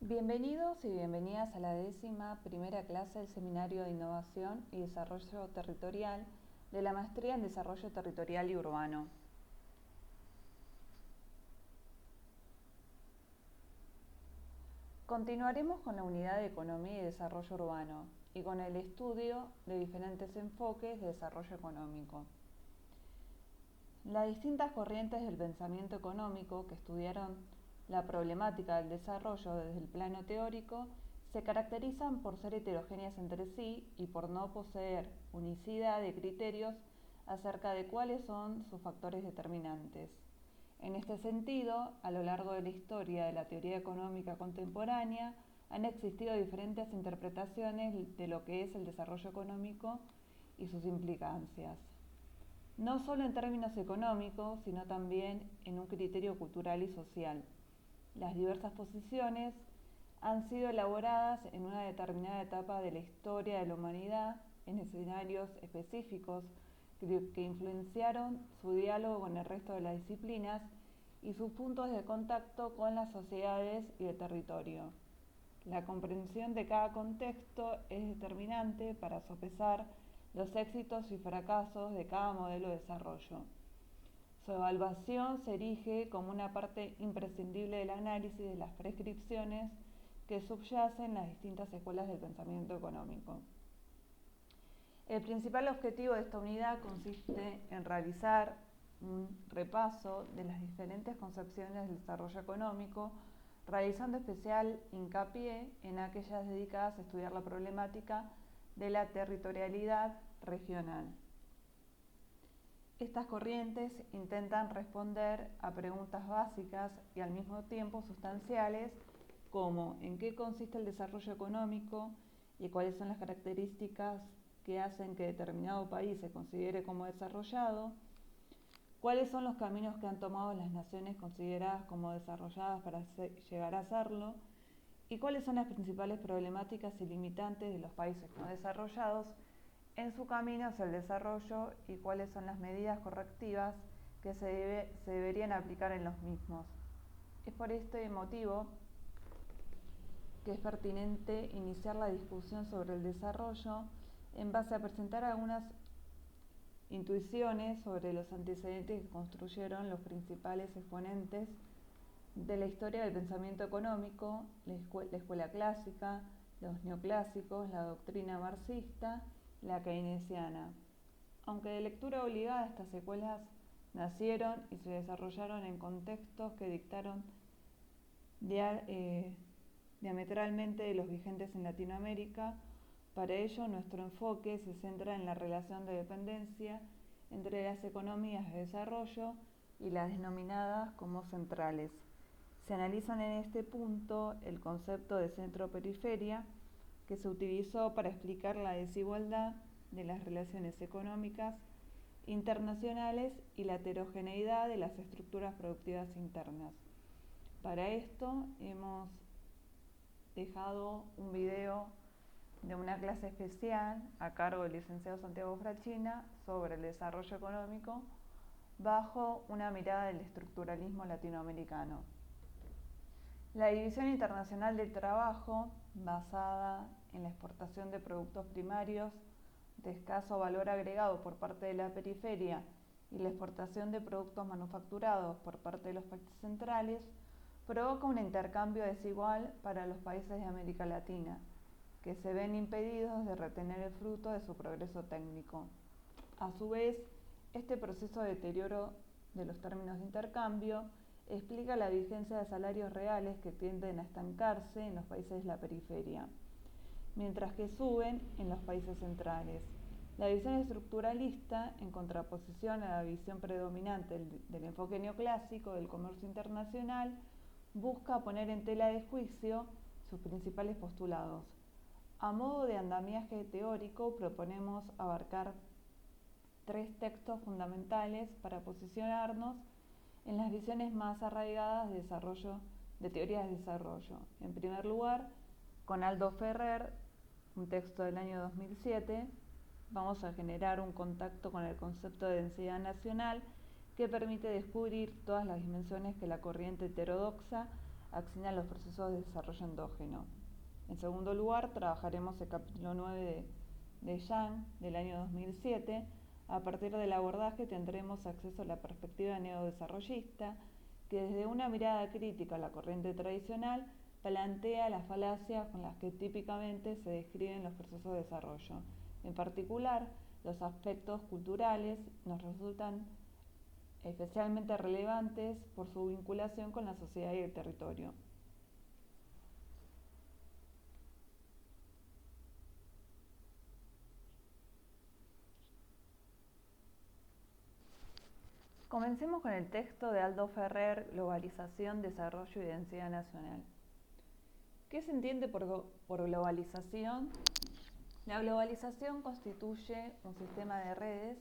Bienvenidos y bienvenidas a la 11ª clase del Seminario de Innovación y Desarrollo Territorial de la Maestría en Desarrollo Territorial y Urbano. Continuaremos con la unidad de Economía y Desarrollo Urbano y con el estudio de diferentes enfoques de desarrollo económico. Las distintas corrientes del pensamiento económico que estudiaron la problemática del desarrollo desde el plano teórico se caracterizan por ser heterogéneas entre sí y por no poseer unicidad de criterios acerca de cuáles son sus factores determinantes. En este sentido, a lo largo de la historia de la teoría económica contemporánea, han existido diferentes interpretaciones de lo que es el desarrollo económico y sus implicancias, no solo en términos económicos, sino también en un criterio cultural y social. Las diversas posiciones han sido elaboradas en una determinada etapa de la historia de la humanidad, en escenarios específicos que influenciaron su diálogo con el resto de las disciplinas y sus puntos de contacto con las sociedades y el territorio. La comprensión de cada contexto es determinante para sopesar los éxitos y fracasos de cada modelo de desarrollo. Su evaluación se erige como una parte imprescindible del análisis de las prescripciones que subyacen en las distintas escuelas del pensamiento económico. El principal objetivo de esta unidad consiste en realizar un repaso de las diferentes concepciones del desarrollo económico, realizando especial hincapié en aquellas dedicadas a estudiar la problemática de la territorialidad regional. Estas corrientes intentan responder a preguntas básicas y al mismo tiempo sustanciales como ¿en qué consiste el desarrollo económico y cuáles son las características que hacen que determinado país se considere como desarrollado? ¿Cuáles son los caminos que han tomado las naciones consideradas como desarrolladas para llegar a serlo? ¿Y cuáles son las principales problemáticas y limitantes de los países no desarrollados en su camino hacia el desarrollo y cuáles son las medidas correctivas que se deberían aplicar en los mismos? Es por este motivo que es pertinente iniciar la discusión sobre el desarrollo en base a presentar algunas intuiciones sobre los antecedentes que construyeron los principales exponentes de la historia del pensamiento económico, la escuela clásica, los neoclásicos, la doctrina marxista, la keynesiana. Aunque de lectura obligada, estas escuelas nacieron y se desarrollaron en contextos que dictaron diametralmente de los vigentes en Latinoamérica. Para ello, nuestro enfoque se centra en la relación de dependencia entre las economías de desarrollo y las denominadas como centrales. Se analizan en este punto el concepto de centro-periferia, que se utilizó para explicar la desigualdad de las relaciones económicas internacionales y la heterogeneidad de las estructuras productivas internas. Para esto hemos dejado un video de una clase especial a cargo del licenciado Santiago Frachina sobre el desarrollo económico bajo una mirada del estructuralismo latinoamericano. La división internacional del trabajo, basada en la exportación de productos primarios de escaso valor agregado por parte de la periferia y la exportación de productos manufacturados por parte de los países centrales, provoca un intercambio desigual para los países de América Latina, que se ven impedidos de retener el fruto de su progreso técnico. A su vez, este proceso de deterioro de los términos de intercambio explica la vigencia de salarios reales que tienden a estancarse en los países de la periferia, mientras que suben en los países centrales. La visión estructuralista, en contraposición a la visión predominante del enfoque neoclásico del comercio internacional, busca poner en tela de juicio sus principales postulados. A modo de andamiaje teórico, proponemos abarcar 3 textos fundamentales para posicionarnos en las visiones más arraigadas de teorías de desarrollo. En primer lugar, con Aldo Ferrer, un texto del año 2007, vamos a generar un contacto con el concepto de densidad nacional que permite descubrir todas las dimensiones que la corriente heterodoxa accionan los procesos de desarrollo endógeno. En segundo lugar, trabajaremos el capítulo 9 de Yang del año 2007. A partir del abordaje tendremos acceso a la perspectiva neodesarrollista, que desde una mirada crítica a la corriente tradicional plantea las falacias con las que típicamente se describen los procesos de desarrollo. En particular, los aspectos culturales nos resultan especialmente relevantes por su vinculación con la sociedad y el territorio. Comencemos con el texto de Aldo Ferrer, Globalización, Desarrollo y Densidad Nacional. ¿Qué se entiende por globalización? La globalización constituye un sistema de redes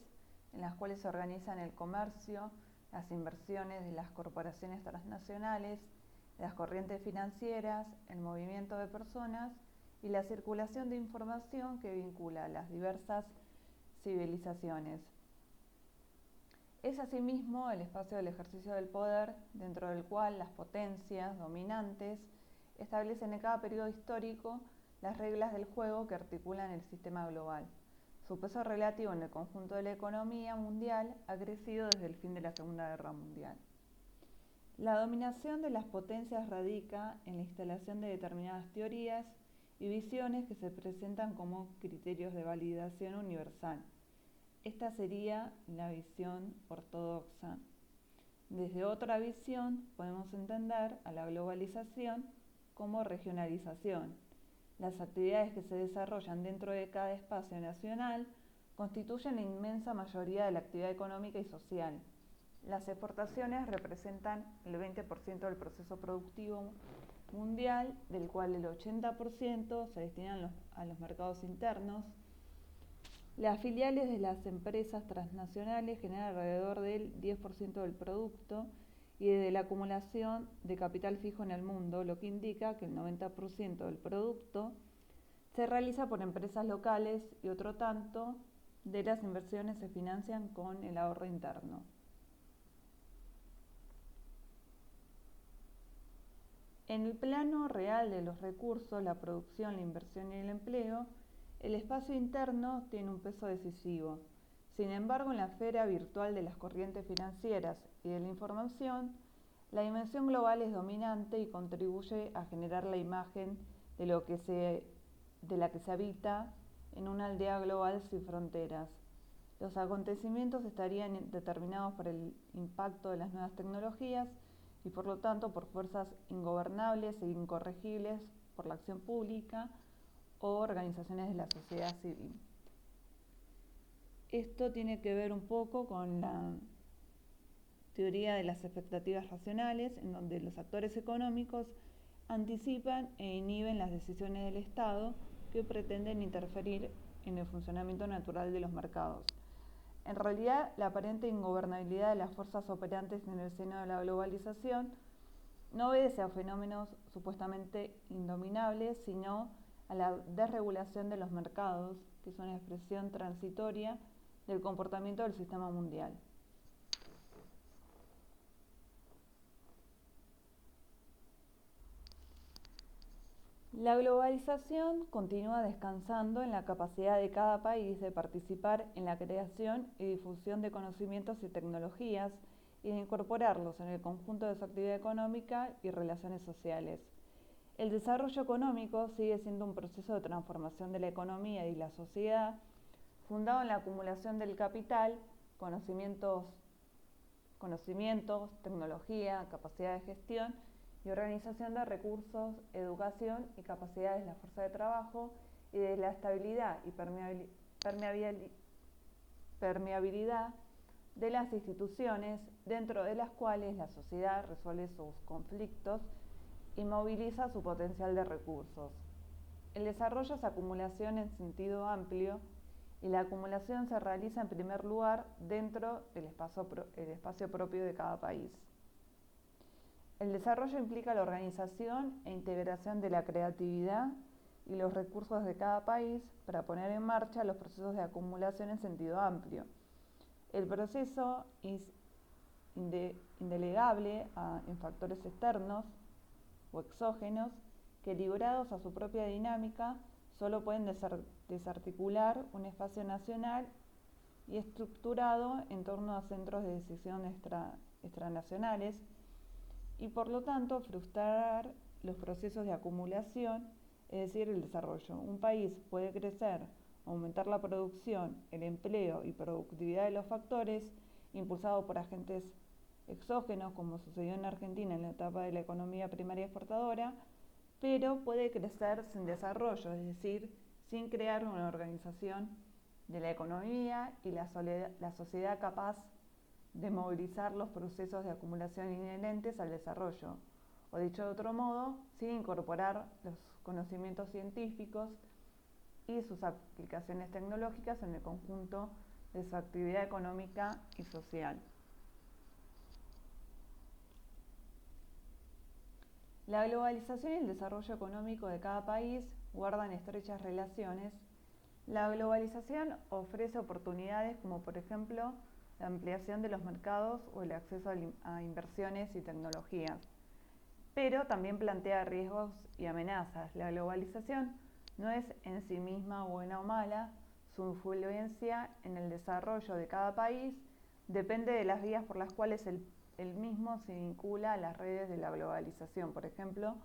en las cuales se organizan el comercio, las inversiones de las corporaciones transnacionales, las corrientes financieras, el movimiento de personas y la circulación de información que vincula a las diversas civilizaciones. Es asimismo el espacio del ejercicio del poder, dentro del cual las potencias dominantes establecen en cada periodo histórico las reglas del juego que articulan el sistema global. Su peso relativo en el conjunto de la economía mundial ha crecido desde el fin de la Segunda Guerra Mundial. La dominación de las potencias radica en la instalación de determinadas teorías y visiones que se presentan como criterios de validación universal. Esta sería la visión ortodoxa. Desde otra visión podemos entender a la globalización como regionalización. Las actividades que se desarrollan dentro de cada espacio nacional constituyen la inmensa mayoría de la actividad económica y social. Las exportaciones representan el 20% del proceso productivo mundial, del cual el 80% se destinan a los mercados internos. Las filiales de las empresas transnacionales generan alrededor del 10% del producto y de la acumulación de capital fijo en el mundo, lo que indica que el 90% del producto se realiza por empresas locales y otro tanto de las inversiones se financian con el ahorro interno. En el plano real de los recursos, la producción, la inversión y el empleo, el espacio interno tiene un peso decisivo. Sin embargo, en la esfera virtual de las corrientes financieras y de la información, la dimensión global es dominante y contribuye a generar la imagen de la que se habita en una aldea global sin fronteras. Los acontecimientos estarían determinados por el impacto de las nuevas tecnologías y por lo tanto por fuerzas ingobernables e incorregibles por la acción pública o organizaciones de la sociedad civil. Esto tiene que ver un poco con la teoría de las expectativas racionales, en donde los actores económicos anticipan e inhiben las decisiones del Estado que pretenden interferir en el funcionamiento natural de los mercados. En realidad, la aparente ingobernabilidad de las fuerzas operantes en el seno de la globalización no obedece a fenómenos supuestamente indominables, sino a la desregulación de los mercados, que es una expresión transitoria del comportamiento del sistema mundial. La globalización continúa descansando en la capacidad de cada país de participar en la creación y difusión de conocimientos y tecnologías y de incorporarlos en el conjunto de su actividad económica y relaciones sociales. El desarrollo económico sigue siendo un proceso de transformación de la economía y la sociedad fundado en la acumulación del capital, conocimientos, tecnología, capacidad de gestión y organización de recursos, educación y capacidades de la fuerza de trabajo y de la estabilidad y permeabilidad de las instituciones dentro de las cuales la sociedad resuelve sus conflictos y moviliza su potencial de recursos. El desarrollo es acumulación en sentido amplio y la acumulación se realiza en primer lugar dentro del espacio propio de cada país. El desarrollo implica la organización e integración de la creatividad y los recursos de cada país para poner en marcha los procesos de acumulación en sentido amplio. El proceso es indelegable en factores externos o exógenos que, librados a su propia dinámica, solo pueden desarticular un espacio nacional y estructurado en torno a centros de decisión extranacionales y, por lo tanto, frustrar los procesos de acumulación, es decir, el desarrollo. Un país puede crecer, aumentar la producción, el empleo y productividad de los factores impulsados por agentes exógenos, como sucedió en Argentina en la etapa de la economía primaria exportadora, pero puede crecer sin desarrollo, es decir, sin crear una organización de la economía y la sociedad capaz de movilizar los procesos de acumulación inherentes al desarrollo, o dicho de otro modo, sin incorporar los conocimientos científicos y sus aplicaciones tecnológicas en el conjunto de su actividad económica y social. La globalización y el desarrollo económico de cada país guardan estrechas relaciones. La globalización ofrece oportunidades como, por ejemplo, la ampliación de los mercados o el acceso a inversiones y tecnologías, pero también plantea riesgos y amenazas. La globalización no es en sí misma buena o mala, su influencia en el desarrollo de cada país depende de las vías por las cuales el mismo se vincula a las redes de la globalización, por ejemplo,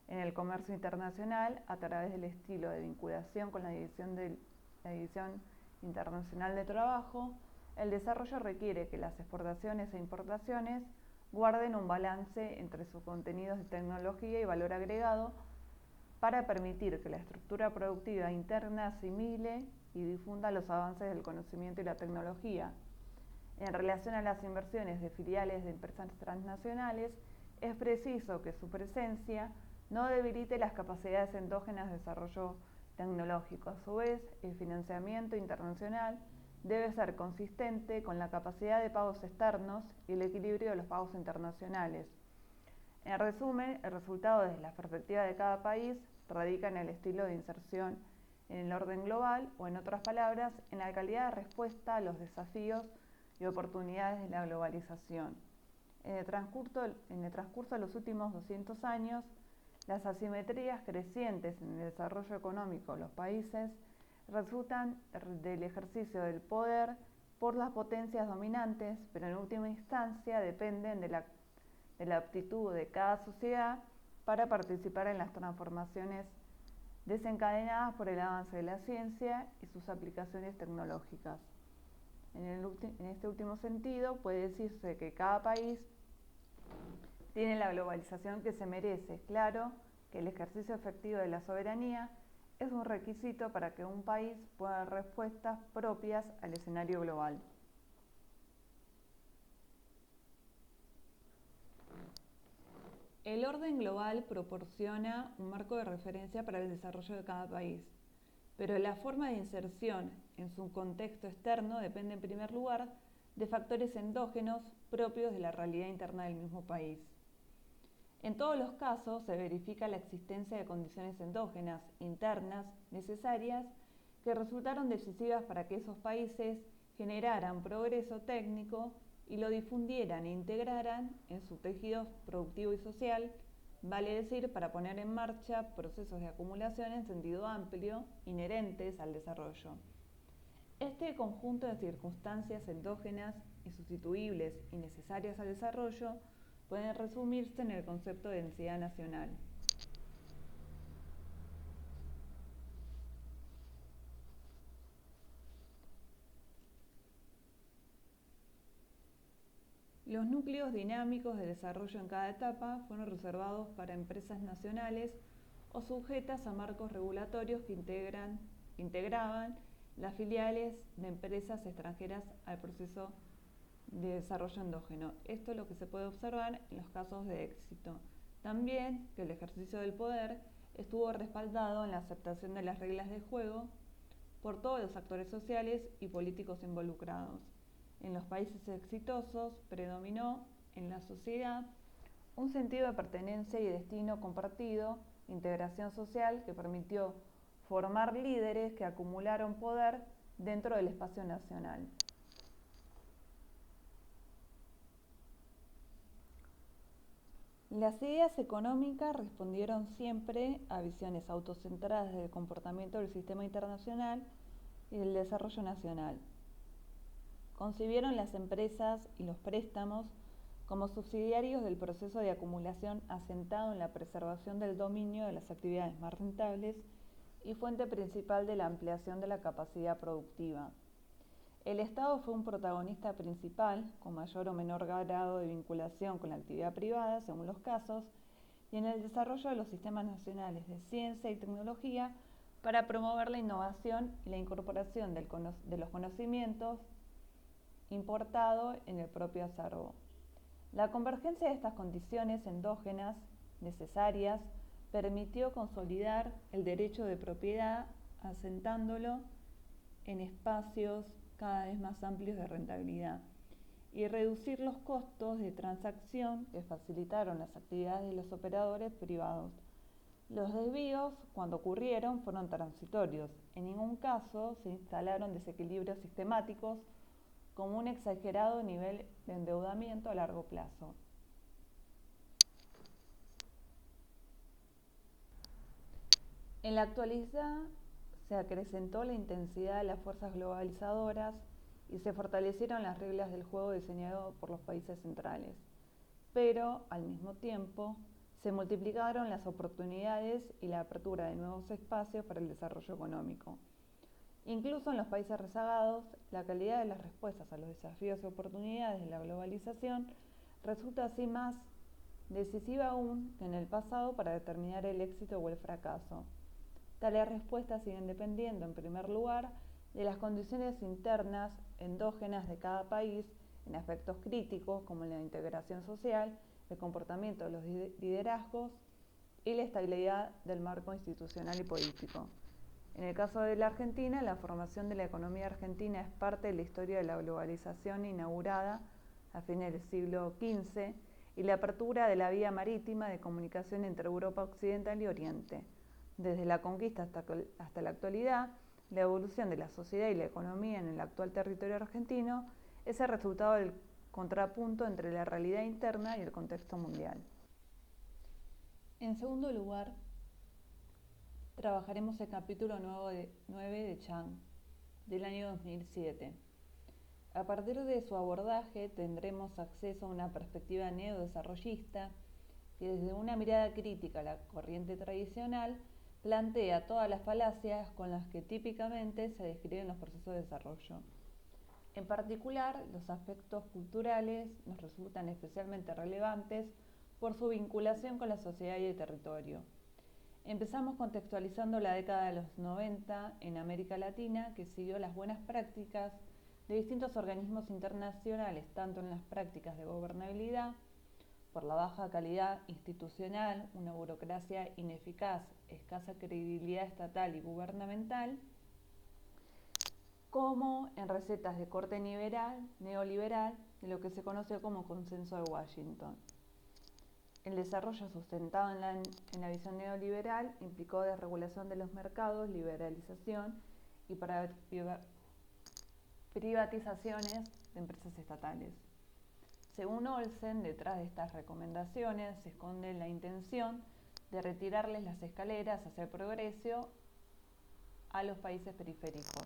en el comercio internacional a través del estilo de vinculación con la División Internacional de Trabajo. El desarrollo requiere que las exportaciones e importaciones guarden un balance entre sus contenidos de tecnología y valor agregado para permitir que la estructura productiva interna asimile y difunda los avances del conocimiento y la tecnología. En relación a las inversiones de filiales de empresas transnacionales, es preciso que su presencia no debilite las capacidades endógenas de desarrollo tecnológico. A su vez, el financiamiento internacional debe ser consistente con la capacidad de pagos externos y el equilibrio de los pagos internacionales. En resumen, el resultado desde la perspectiva de cada país radica en el estilo de inserción en el orden global, o en otras palabras, en la calidad de respuesta a los desafíos y oportunidades de la globalización. En el transcurso de los últimos 200 años, las asimetrías crecientes en el desarrollo económico de los países resultan del ejercicio del poder por las potencias dominantes, pero en última instancia dependen de la aptitud de cada sociedad para participar en las transformaciones desencadenadas por el avance de la ciencia y sus aplicaciones tecnológicas. En este último sentido, puede decirse que cada país tiene la globalización que se merece. Claro que el ejercicio efectivo de la soberanía es un requisito para que un país pueda dar respuestas propias al escenario global. El orden global proporciona un marco de referencia para el desarrollo de cada país, pero la forma de inserción en su contexto externo depende en primer lugar de factores endógenos propios de la realidad interna del mismo país. En todos los casos se verifica la existencia de condiciones endógenas, internas, necesarias, que resultaron decisivas para que esos países generaran progreso técnico y lo difundieran e integraran en su tejido productivo y social, vale decir, para poner en marcha procesos de acumulación en sentido amplio inherentes al desarrollo. Este conjunto de circunstancias endógenas, insustituibles y necesarias al desarrollo pueden resumirse en el concepto de densidad nacional. Los núcleos dinámicos de desarrollo en cada etapa fueron reservados para empresas nacionales o sujetas a marcos regulatorios que integraban las filiales de empresas extranjeras al proceso de desarrollo endógeno. Esto es lo que se puede observar en los casos de éxito. También que el ejercicio del poder estuvo respaldado en la aceptación de las reglas de juego por todos los actores sociales y políticos involucrados. En los países exitosos predominó en la sociedad un sentido de pertenencia y destino compartido, integración social que permitió formar líderes que acumularon poder dentro del espacio nacional. Las ideas económicas respondieron siempre a visiones autocentradas del comportamiento del sistema internacional y del desarrollo nacional. Concibieron las empresas y los préstamos como subsidiarios del proceso de acumulación asentado en la preservación del dominio de las actividades más rentables y fuente principal de la ampliación de la capacidad productiva. El Estado fue un protagonista principal, con mayor o menor grado de vinculación con la actividad privada, según los casos, y en el desarrollo de los sistemas nacionales de ciencia y tecnología para promover la innovación y la incorporación de los conocimientos importados en el propio acervo. La convergencia de estas condiciones endógenas necesarias permitió consolidar el derecho de propiedad asentándolo en espacios cada vez más amplios de rentabilidad y reducir los costos de transacción que facilitaron las actividades de los operadores privados. Los desvíos, cuando ocurrieron, fueron transitorios. En ningún caso se instalaron desequilibrios sistemáticos como un exagerado nivel de endeudamiento a largo plazo. En la actualidad se acrecentó la intensidad de las fuerzas globalizadoras y se fortalecieron las reglas del juego diseñado por los países centrales. Pero, al mismo tiempo, se multiplicaron las oportunidades y la apertura de nuevos espacios para el desarrollo económico. Incluso en los países rezagados, la calidad de las respuestas a los desafíos y oportunidades de la globalización resulta así más decisiva aún que en el pasado para determinar el éxito o el fracaso. Tales respuestas siguen dependiendo, en primer lugar, de las condiciones internas endógenas de cada país en aspectos críticos como la integración social, el comportamiento de los liderazgos y la estabilidad del marco institucional y político. En el caso de la Argentina, la formación de la economía argentina es parte de la historia de la globalización inaugurada a fines del siglo XV y la apertura de la vía marítima de comunicación entre Europa Occidental y Oriente. Desde la conquista hasta la actualidad, la evolución de la sociedad y la economía en el actual territorio argentino es el resultado del contrapunto entre la realidad interna y el contexto mundial. En segundo lugar, trabajaremos el capítulo 9 de Chang, del año 2007. A partir de su abordaje tendremos acceso a una perspectiva neodesarrollista que desde una mirada crítica a la corriente tradicional plantea todas las falacias con las que típicamente se describen los procesos de desarrollo. En particular, los aspectos culturales nos resultan especialmente relevantes por su vinculación con la sociedad y el territorio. Empezamos contextualizando la década de los 90 en América Latina, que siguió las buenas prácticas de distintos organismos internacionales, tanto en las prácticas de gobernabilidad, por la baja calidad institucional, una burocracia ineficaz, escasa credibilidad estatal y gubernamental, como en recetas de corte neoliberal, de lo que se conoce como Consenso de Washington. El desarrollo sustentado en la visión neoliberal implicó desregulación de los mercados, liberalización y privatizaciones de empresas estatales. Según Olsen, detrás de estas recomendaciones se esconde la intención de retirarles las escaleras hacia el progreso a los países periféricos.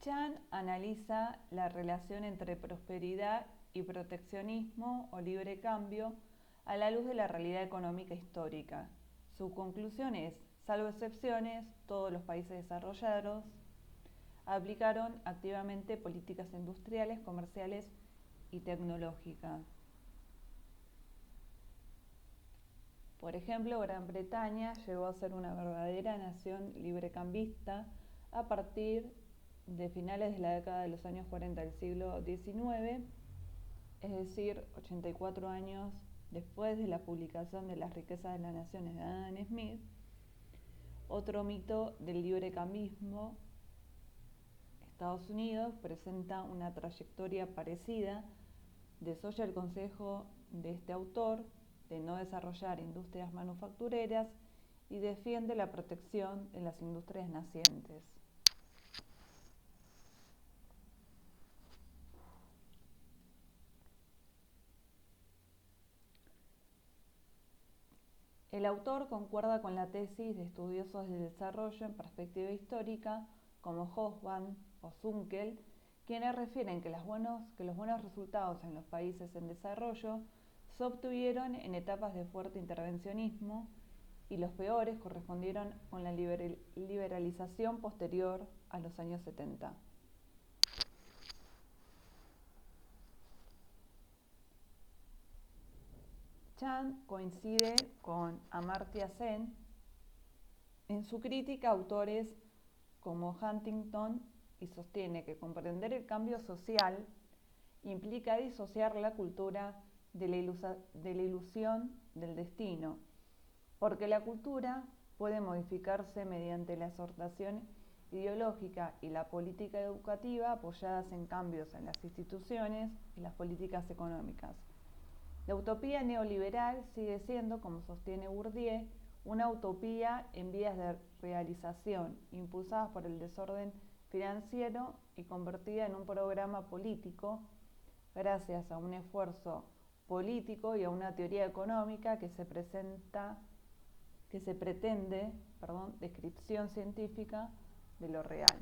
Chan analiza la relación entre prosperidad y proteccionismo o libre cambio a la luz de la realidad económica histórica. Su conclusión es, salvo excepciones, todos los países desarrollados aplicaron activamente políticas industriales, comerciales y tecnológicas. Por ejemplo, Gran Bretaña llegó a ser una verdadera nación librecambista a partir de finales de la década de los años 40 del siglo XIX, es decir, 84 años después de la publicación de Las riquezas de las naciones de Adam Smith. Otro mito del librecambismo, Estados Unidos presenta una trayectoria parecida, desoya el consejo de este autor de no desarrollar industrias manufactureras y defiende la protección de las industrias nacientes. El autor concuerda con la tesis de estudiosos del desarrollo en perspectiva histórica como Hobsbawm o Zunkel, quienes refieren que los buenos resultados en los países en desarrollo se obtuvieron en etapas de fuerte intervencionismo y los peores correspondieron con la liberalización posterior a los años 70. Chan coincide con Amartya Sen en su crítica a autores como Huntington y sostiene que comprender el cambio social implica disociar la cultura de la ilusión del destino, porque la cultura puede modificarse mediante la exhortación ideológica y la política educativa apoyadas en cambios en las instituciones y las políticas económicas. La utopía neoliberal sigue siendo, como sostiene Bourdieu, una utopía en vías de realización, impulsada por el desorden financiero y convertida en un programa político gracias a un esfuerzo político y a una teoría económica que se pretende descripción científica de lo real.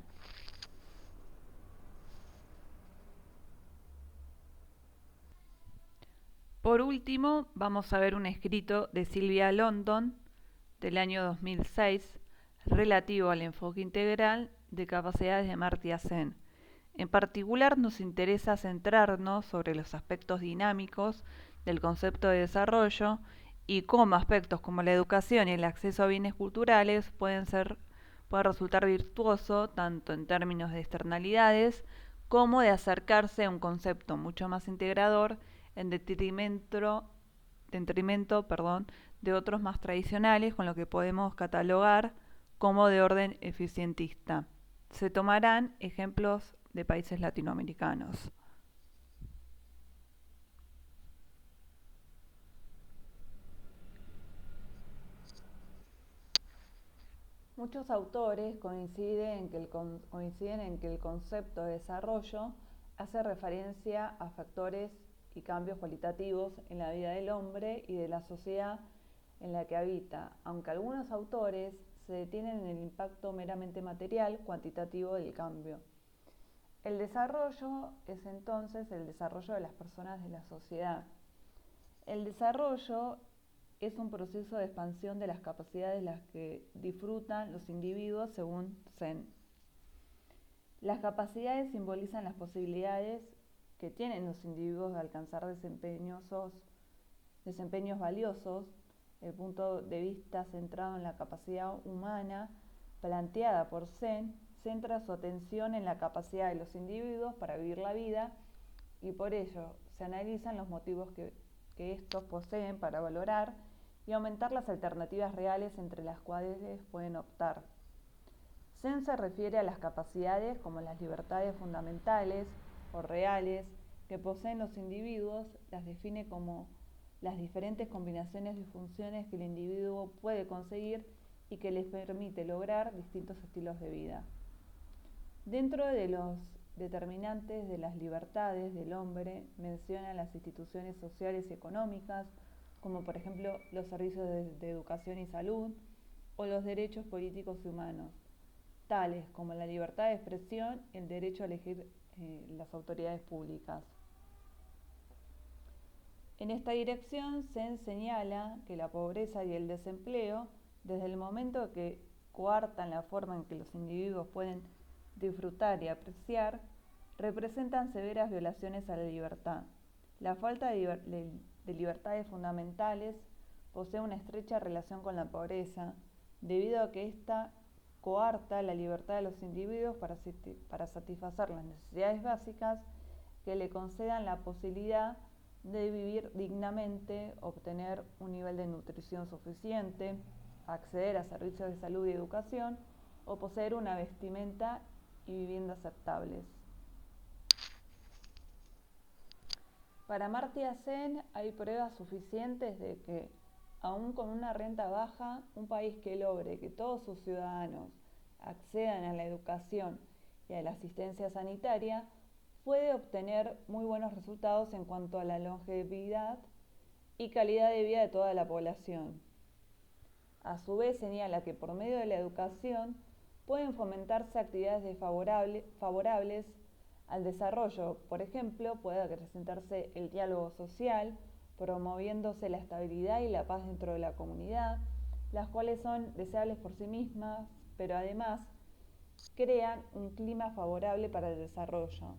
Por último, vamos a ver un escrito de Sylvia London del año 2006 relativo al enfoque integral de capacidades de Amartya Sen. En particular, nos interesa centrarnos sobre los aspectos dinámicos del concepto de desarrollo y cómo aspectos como la educación y el acceso a bienes culturales pueden resultar virtuoso tanto en términos de externalidades como de acercarse a un concepto mucho más integrador en detrimento de otros más tradicionales, con lo que podemos catalogar como de orden eficientista. Se tomarán ejemplos de países latinoamericanos. Muchos autores coinciden en que el concepto de desarrollo hace referencia a factores y cambios cualitativos en la vida del hombre y de la sociedad en la que habita, aunque algunos autores se detienen en el impacto meramente material, cuantitativo del cambio. El desarrollo es entonces el desarrollo de las personas de la sociedad. El desarrollo es un proceso de expansión de las capacidades de las que disfrutan los individuos según Sen. Las capacidades simbolizan las posibilidades que tienen los individuos de alcanzar desempeños valiosos. El punto de vista centrado en la capacidad humana planteada por Sen centra su atención en la capacidad de los individuos para vivir la vida y por ello se analizan los motivos que estos poseen para valorar y aumentar las alternativas reales entre las cuales pueden optar. Sen se refiere a las capacidades como las libertades fundamentales o reales que poseen los individuos, las define como las diferentes combinaciones de funciones que el individuo puede conseguir y que les permite lograr distintos estilos de vida. Dentro de los determinantes de las libertades del hombre menciona las instituciones sociales y económicas, como por ejemplo los servicios de educación y salud, o los derechos políticos y humanos, tales como la libertad de expresión y el derecho a elegir las autoridades públicas. En esta dirección, Sen señala que la pobreza y el desempleo, desde el momento que coartan la forma en que los individuos pueden disfrutar y apreciar, representan severas violaciones a la libertad. La falta de libertades fundamentales posee una estrecha relación con la pobreza, debido a que ésta coarta la libertad de los individuos para satisfacer las necesidades básicas que le concedan la posibilidad de vivir dignamente, obtener un nivel de nutrición suficiente, acceder a servicios de salud y educación o poseer una vestimenta y vivienda aceptables. Para Amartya Sen hay pruebas suficientes de que, aun con una renta baja, un país que logre que todos sus ciudadanos accedan a la educación y a la asistencia sanitaria puede obtener muy buenos resultados en cuanto a la longevidad y calidad de vida de toda la población. A su vez señala que por medio de la educación pueden fomentarse actividades favorables al desarrollo. Por ejemplo, puede acrecentarse el diálogo social, promoviéndose la estabilidad y la paz dentro de la comunidad, las cuales son deseables por sí mismas, pero además crean un clima favorable para el desarrollo.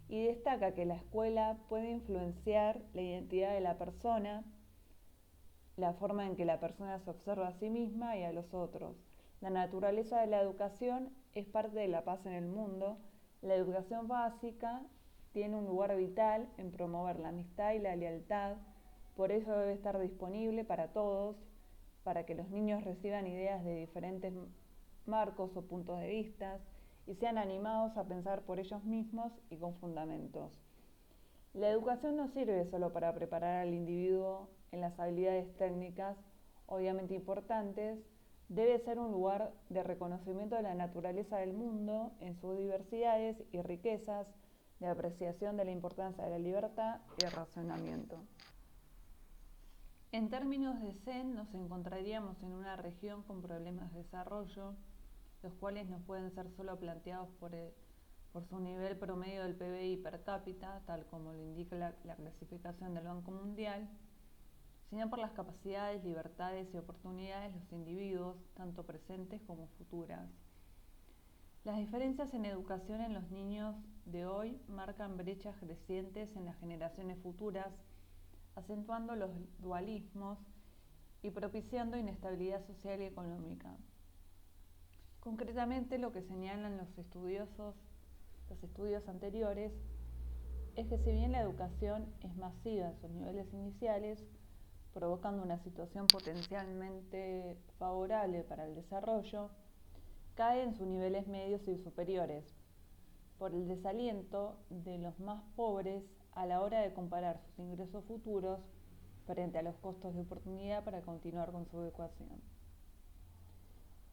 Y destaca que la escuela puede influenciar la identidad de la persona, la forma en que la persona se observa a sí misma y a los otros. La naturaleza de la educación es parte de la paz en el mundo. La educación básica tiene un lugar vital en promover la amistad y la lealtad, por eso debe estar disponible para todos, para que los niños reciban ideas de diferentes marcos o puntos de vista y sean animados a pensar por ellos mismos y con fundamentos. La educación no sirve solo para preparar al individuo en las habilidades técnicas, obviamente importantes, debe ser un lugar de reconocimiento de la naturaleza del mundo en sus diversidades y riquezas, de apreciación de la importancia de la libertad y el razonamiento. En términos de CEN, nos encontraríamos en una región con problemas de desarrollo, los cuales no pueden ser solo planteados por su nivel promedio del PBI per cápita, tal como lo indica la clasificación del Banco Mundial, sino por las capacidades, libertades y oportunidades de los individuos, tanto presentes como futuras. Las diferencias en educación en los niños de hoy marcan brechas crecientes en las generaciones futuras, acentuando los dualismos y propiciando inestabilidad social y económica. Concretamente, lo que señalan los estudios anteriores es que si bien la educación es masiva en sus niveles iniciales, provocando una situación potencialmente favorable para el desarrollo, cae en sus niveles medios y superiores, por el desaliento de los más pobres a la hora de comparar sus ingresos futuros frente a los costos de oportunidad para continuar con su educación.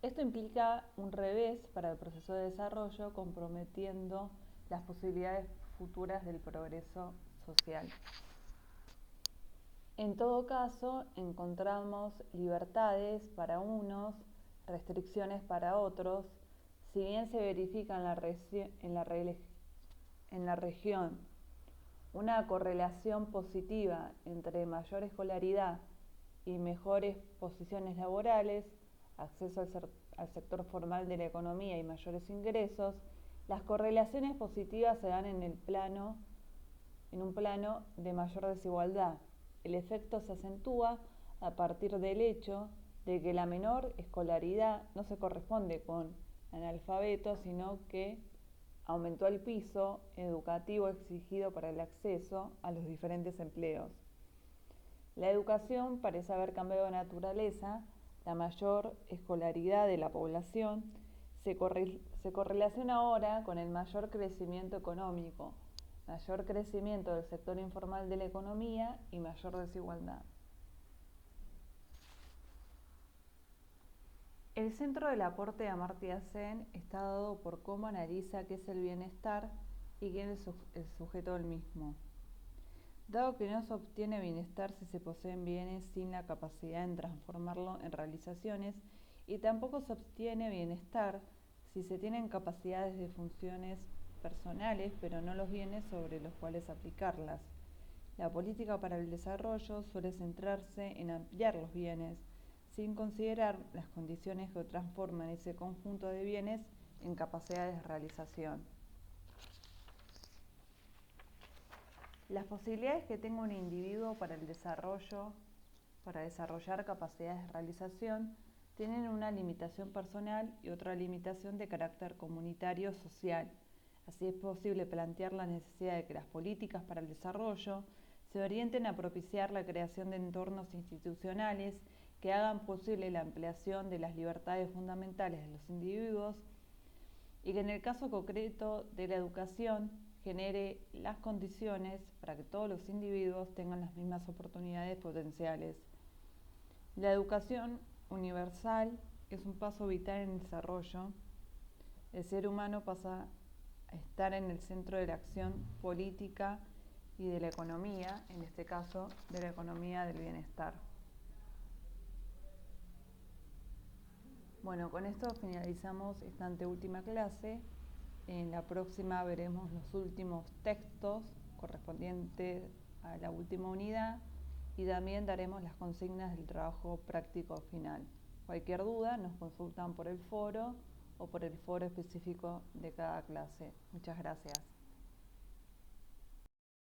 Esto implica un revés para el proceso de desarrollo, comprometiendo las posibilidades futuras del progreso social. En todo caso, encontramos libertades para unos, restricciones para otros, si bien se verifica en la región una correlación positiva entre mayor escolaridad y mejores posiciones laborales, acceso al sector formal de la economía y mayores ingresos, las correlaciones positivas se dan en un plano de mayor desigualdad. El efecto se acentúa a partir del hecho de que la menor escolaridad no se corresponde con analfabeto, sino que aumentó el piso educativo exigido para el acceso a los diferentes empleos. La educación parece haber cambiado de naturaleza. La mayor escolaridad de la población se correlaciona ahora con el mayor crecimiento económico, mayor crecimiento del sector informal de la economía y mayor desigualdad. El centro del aporte de Amartya Sen está dado por cómo analiza qué es el bienestar y quién es el sujeto del mismo. Dado que no se obtiene bienestar si se poseen bienes sin la capacidad en transformarlo en realizaciones, y tampoco se obtiene bienestar si se tienen capacidades de funciones personales, pero no los bienes sobre los cuales aplicarlas. La política para el desarrollo suele centrarse en ampliar los bienes, sin considerar las condiciones que transforman ese conjunto de bienes en capacidades de realización. Las posibilidades que tenga un individuo para el desarrollo, para desarrollar capacidades de realización, tienen una limitación personal y otra limitación de carácter comunitario social. Así es posible plantear la necesidad de que las políticas para el desarrollo se orienten a propiciar la creación de entornos institucionales que hagan posible la ampliación de las libertades fundamentales de los individuos y que en el caso concreto de la educación genere las condiciones para que todos los individuos tengan las mismas oportunidades potenciales. La educación universal es un paso vital en el desarrollo. El ser humano pasa a estar en el centro de la acción política y de la economía, en este caso de la economía del bienestar. Bueno, con esto finalizamos esta anteúltima clase. En la próxima veremos los últimos textos correspondientes a la última unidad y también daremos las consignas del trabajo práctico final. Cualquier duda nos consultan por el foro o por el foro específico de cada clase. Muchas gracias.